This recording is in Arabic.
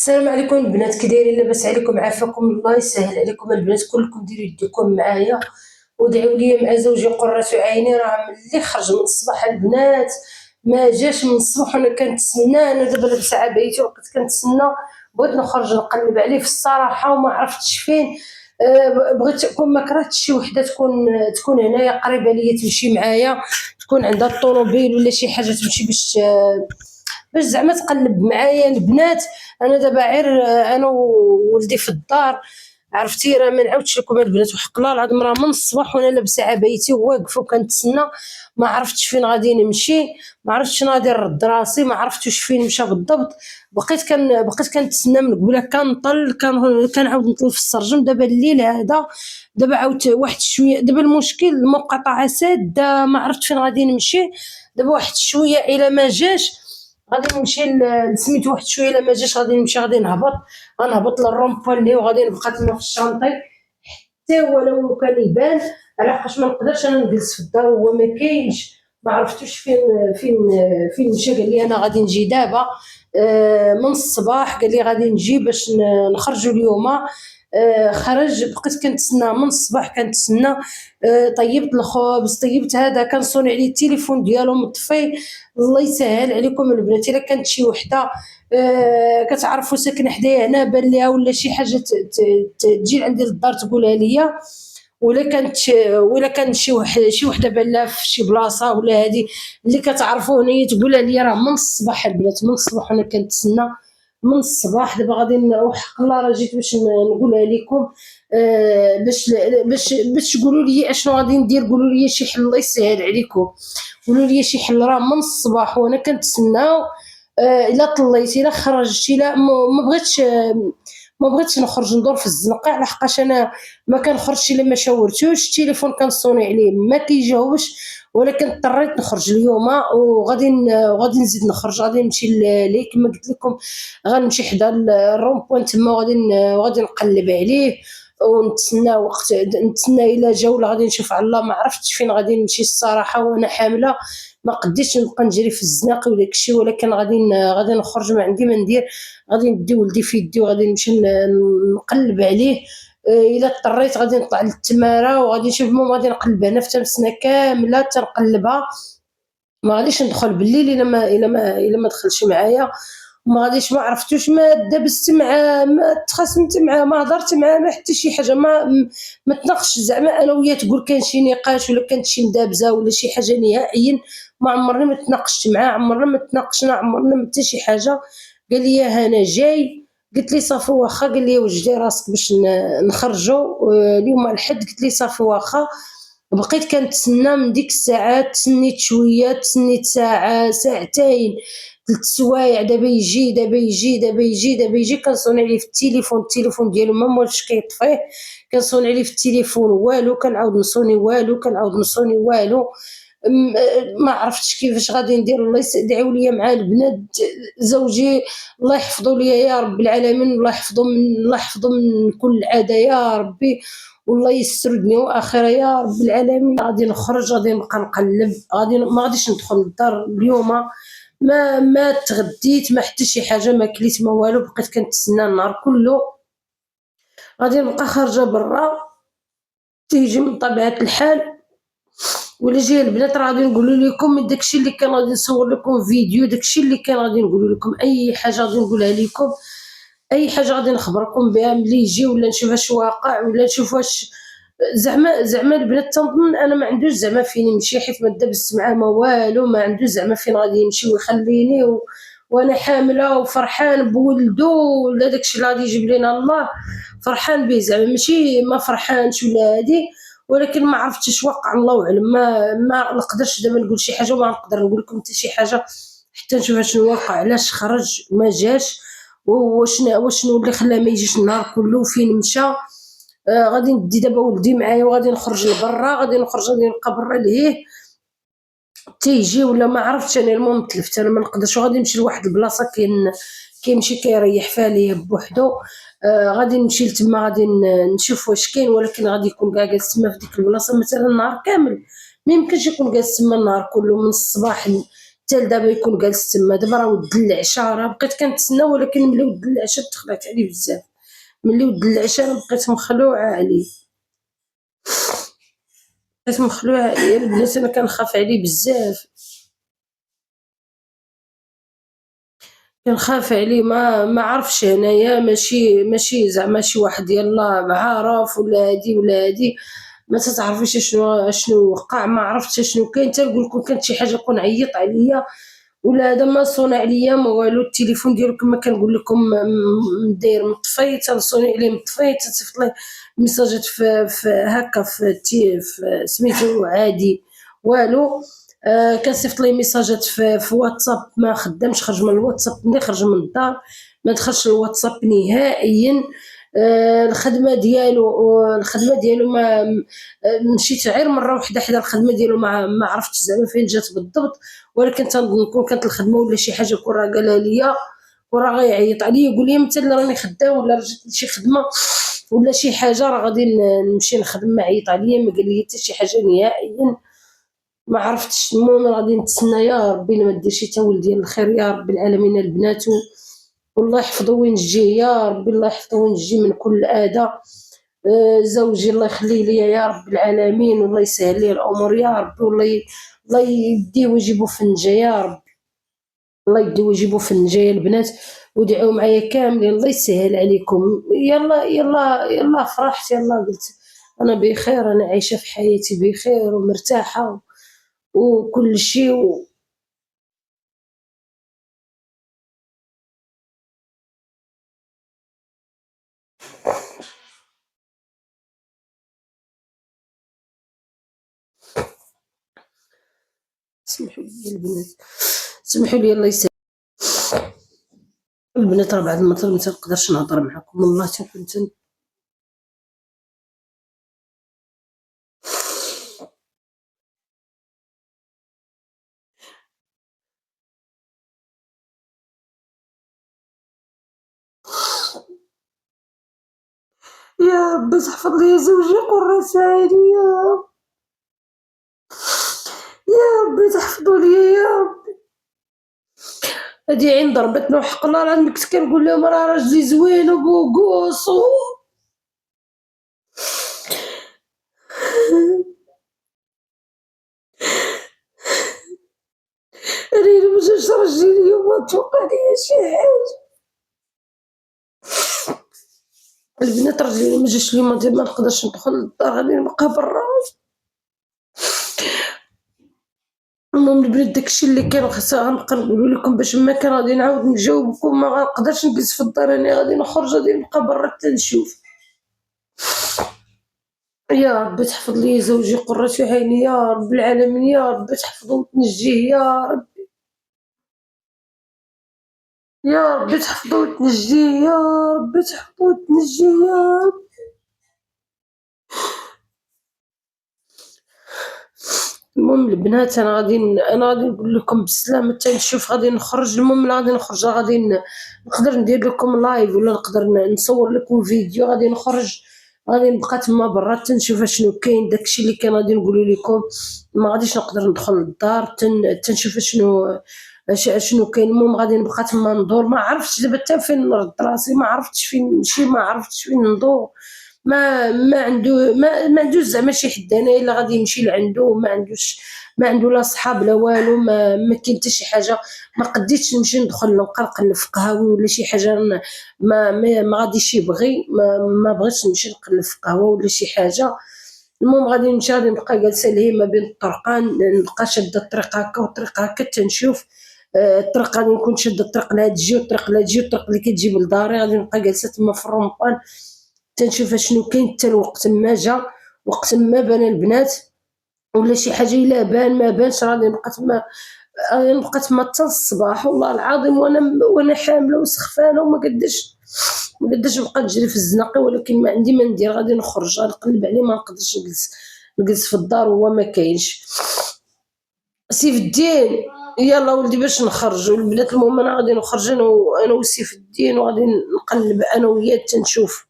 السلام عليكم البنات، كي دايرين؟ لاباس عليكم؟ عافاكم الله، يسهل عليكم البنات. كلكم ديروا يديكم معايا ودعيو لي مع زوجي قرة عيني. راه ملي خرج من الصباح البنات ما جاش من الصباح وانا كنتسناه. انا دابا لابسه عبايتي وبقيت كنتسنى، بغيت نخرج نقلب عليه في الصراحه وما عرفتش فين. بغيت تكون ما كرهتش شي وحده تكون هنايا قريبه ليا تمشي معايا، تكون عندها الطوموبيل ولا شي حاجه تمشي باش زعما تقلب معايا البنات. انا دابا غير انا وولدي في الدار، عرفتي؟ راه ما نعاودش لكم البنات، وحق الله العظيم راه من الصباح وانا لابسه عبايتي وواقفه وكنتسنى. ما عرفتش فين غادي نمشي، ما عرفتش شنو غادي نرد راسي، ما عرفتش فين مشى بالضبط. بقيت كنتسنى من قبيله، كنعاود نطل في السرجم. دابا الليل هذا، دابا عاودت واحد شويه. دابا المشكل المقاطعه ساده، ما عرفت فين غادي نمشي. دابا واحد شويه الى ما جاش غادي نمشي لسميتو، واحد شويه الا ما جاش غادي نمشي، غادي غنهبط للرومبوان وغادي نبقى تما في الشانطي حتى هو لو كان يبان. علاش ما نقدرش انا نجلس في الدار وهو ما كاينش؟ ما عرفتوش فين فين مشى. قال لي انا غادي نجي دابا من الصباح، قال لي غادي نجي باش نخرجوا اليوم. خرج، بقيت كنتسنى من الصباح كنتسنى. طيبت الخبز، طيبت هذا، كنصوني عليه التليفون ديالو مطفي. الله يسهل عليكم البنات، الا كانت شي وحده كتعرفوا ساكنه حدايا هنا بان ليها ولا شي حاجه تجي عندي للدار تقولها ليا. ولا كان شي وحده بان لها في شي بلاصه ولا هذه اللي كتعرفوا هنايا تقولها ليا. راه من الصباح البنات، من الصباح انا كنتسنى من الصباح. دابا غادي وحق الله راه جيت باش نقولها لكم، باش تقولوا لي اشنو غادي ندير. قولوا لي شي حل، الله يسهل عليكم، قولوا لي شي حل. راه من الصباح وانا كنتسناو. الا طليتي الا خرجتي، لا ما بغيتش نخرج ندور في الزنقه، لحقاش انا ما كنخرجش الا ما شاورتوش. التليفون كنصوني عليه ما كيجاوبش، ولكن اضطريت نخرج اليوم. وغادي نزيد نخرج، غادي نمشي ليه كما قلت لكم. غنمشي حدا الرومبوان تما وغادي نقلب عليه ونتسنى وقت، نتسنى الى جا ولا غادي نشوف على الله. ما عرفتش فين غادي نمشي الصراحه وانا حامله. ما قديتش نبقى نجري في الزناقي وداك الشيء، ولكن غادي نخرج، ما عندي ما ندير. غادي ندي ولدي في يدي وغادي نمشي نقلب عليه. الا اضطريت غادي نطلع للتماره وغادي نشوف ماما، غادي نقلب انا في تمسنا كامله تنقلبها. ما غاديش ندخل بالليل الا ما دخلش معايا. ما غاديش، ما عرفتوش، ما دابست معاه، ما تخاصمت معاه، ما هضرت معاه، ما حتى شي حاجه. ما تناقش زعما انا وياه تقول كان شي نقاش ولا كانت شي مدابزه ولا شي حاجه نهائيا. ما عمرني ما تناقشت معاه، عمرنا ما تناقشنا، عمرنا ما حتى شي حاجه. قال لي انا جاي، قلت لي صافي واخا. قال لي وجدي راسك باش نخرجوا اليوم الحد. قلت لي صافي واخا. بقيت كنتسنى من ديك الساعات، تسنيت شويه، تسنيت ساعه ساعتين 3 سوايع. دابا يجي دابا يجي دابا يجي دابا يجي. كنصوني عليه في التليفون ديالو ما موالفش كيطفيه. كنصوني عليه في التليفون والو، كنعاود نصوني والو، كنعاود نصوني والو. ما عرفتش كيفاش غادي ندير. الله يدعيو ليا مع البنات، زوجي الله يحفظه ليا يا رب العالمين، الله يحفظه من كل عاده يا ربي، والله يستر دنيا واخره يا رب العالمين. غادي نخرج، غادي نبقى نقلب، ما غاديش ندخل للدار اليوم. ما تغديت، ما حتى شي حاجه، ما كليت ما والو. بقيت كنتسنى النهار كله. غادي نبقى خارجه برا، تيجي من طبيعه الحال. ولا جاي البنات راه غادي نقول لكم داكشي اللي كان غادي نصور لكم فيديو، داكشي اللي كان غادي نقول لكم. اي حاجه غادي نقولها لكم، اي حاجه غادي نخبركم بها ملي يجي، ولا نشوف واش واقع، ولا نشوف واش زعما البنات. تنظن انا ما عندوش زعما فين يمشي، حيت ما دابست معاه ما والو. ما عندوش زعما فين غادي يمشي ويخليني وانا حامله وفرحان بولدو، ولا داكشي اللي غادي يجيب لنا الله. فرحان به زعما، ماشي ما فرحانش ولا هادي، ولكن ما عرفتش واقع الله اعلم. ما نقدرش دابا نقول شي حاجه، وما نقدر نقول لكم حتى شي حاجه حتى نشوف شنو الواقع، علاش خرج ما جاش، وشنو اللي خلاه ما يجيش النهار كله، وفين مشى. غادي ندي دابا ولدي معايا وغادي نخرج لبرا، غادي نبقى برا لهيه تيجي ولا ما عرفتش. انا المهم تلفت، انا ما نقدرش. وغادي نمشي لواحد البلاصه كيمشي كيريح فيها ليا بوحدو. غادي نمشي لتما، غادي نشوف واش كاين، ولكن غادي يكون كاع جالس تما في ديك البلاصه مثلا النهار كامل. ما يمكنش يكون جالس تما النهار كله من الصباح حتى لدابا يكون جالس تما. دابا راه ود العشا، راه بقيت كنتسنى، ولكن ملي ود العشا تخلعت عليه بزاف. ملي ود العشا انا بقيت مخلوعة عليه، بقيت مخلوعة عليه البنات، انا كنخاف عليه بزاف، كنخاف عليه. ما عرفتش هنايا، ماشي زعما شي واحد يلاه عارف ولا هادي ولا هادي، ما تتعرفيش شنو وقع، ما عرفتش شنو كاين. تنقول لكم كانت شي حاجة كون عيّط عليا ولا هذا ما صون عليا ما والو. التليفون ديالو كما كنقول لكم داير مطفي، تنصوني عليه مطفي، تنصيفط ليه ميساجات في هكا في سميتو عادي والو. كنصيفط ليه ميساجات في واتساب ما خدامش، خرج من الواتساب ملي خرج من الدار، ما دخلش الواتساب نهائيًا. الخدمة ديالو ما مشيت غير مرة وحدة حدا الخدمة ديالو، ما عرفتش زعما فين جات بالضبط، ولكن تنظن كون كانت الخدمة ولا شي حاجة كون راه قالها ليا، وراه غيعيط عليا يقول لي متى اللي راني خدام ولا رجعت لشي خدمة ولا شي حاجة راه غادي نمشي نخدم. ما عيط عليا، ما قال لي حتى شي حاجة نهائيًا، ما عرفتش. المهم غادي نتسنى يا ربي ما دير شي تا ولدي الخير يا رب العالمين البنات، والله يحفظو وين جيه يا ربي، الله يحفظو وين جيه من كل أذى. زوجي الله يخليه ليا يا رب العالمين، والله يسهل ليه الأمور يا ربي، الله يديه ويجيبو في النجا يا رب، الله يديه ويجيبو في النجا يا البنات. وادعوا معايا كاملين الله يسهل عليكم. يلا يلا يلا فرحت، يلا قلت أنا بخير، أنا عايشة في حياتي بخير ومرتاحة وكل شي سمحوا لي البنات، سمحوا لي الله يسهل. البنات راه بعد المطر ما تنقدرش نهضر معاكم، والله تنكون يا ربي تحفظ لي زوجي قرة عيني، يا ربي تحفظوا ليا يا ربي. هادي عين ضربتنا وحق الله العظيم كنت كنقول لهم راه راجلي زوين وبوقوس انا الا مجاش راجلي اليوم توقع ليا شي حاجة. البنات راجلي الا مجاش اليوم ما نقدرش ندخل للدار، غادي نبقى برا. المهم البنات داكشي اللي كان غنبقى نقولو لكم باش ما كان غادي نعاود نجاوبكم، ما غنقدرش نجلس في الدار، انا غادي نخرج غادي نبقى برا حتى نشوف. يا ربي تحفظ لي زوجي قرة عيني يا رب العالمين، يا ربي تحفظو وتنجيه يا رب، يا ربي تحفظو وتنجيه يا ربي تحفظو وتنجيه يا رب. المهم البنات أنا غادي نقول لكم بسلامة حتى نشوف غادي نخرج. المهم غادي نخرج نقدر ندير لكم لايف ولا نقدر نصور لكم فيديو. غادي نخرج غادي نبقى تما برا حتى نشوف اشنو كاين، داكشي اللي كان غادي نقولو لكم. ما غاديش نقدر ندخل للدار تنشوف شنو كاين. المهم غادي نبقى تما ندور، ما عرفتش دابا حتى فين نرد راسي، ما عرفتش فين نمشي، ما عرفتش فين ندور. ما عندوش زعما شي حد هنايا اللي غادي يمشي لعندو، ما عنده لا صحاب لا والو، ما كاين حتى شي حاجة. ما قديتش نمشي ندخل نبقى نقلب في قهاوي ولا شي حاجة، ما غاديش يبغي، ما بغيتش نمشي نقلب في قهوة ولا شي حاجة. المهم غادي نمشي غادي نبقى جالسة لهيه ما بين الطرقان، نبقى شادة الطريق هكا والطريق هكا تنشوف. الطريق غادي نكون شادة الطريق لهاد تجي والطريق لهاد تجي والطريق اللي كتجي لداري، غادي نبقى جالسة تما في الرومبوان تنشوف اشنو كاين حتى الوقت ما جا. وقت ما بان البنات ولا شي حاجة إلا بان ما بانش غادي نبقى تما حتى الصباح والله العظيم، وأنا حاملة وسخفانة ما قداش نبقى نجري في الزناقي، ولكن ما عندي ما ندير غادي نخرج غنقلب عليه، ما نقدرش نجلس في الدار وهو ما كاينش. سيف الدين يلا ولدي باش نخرجوا البنات. المهم أنا غادي نخرج أنا وسيف الدين وغادي نقلب أنا وياه تنشوف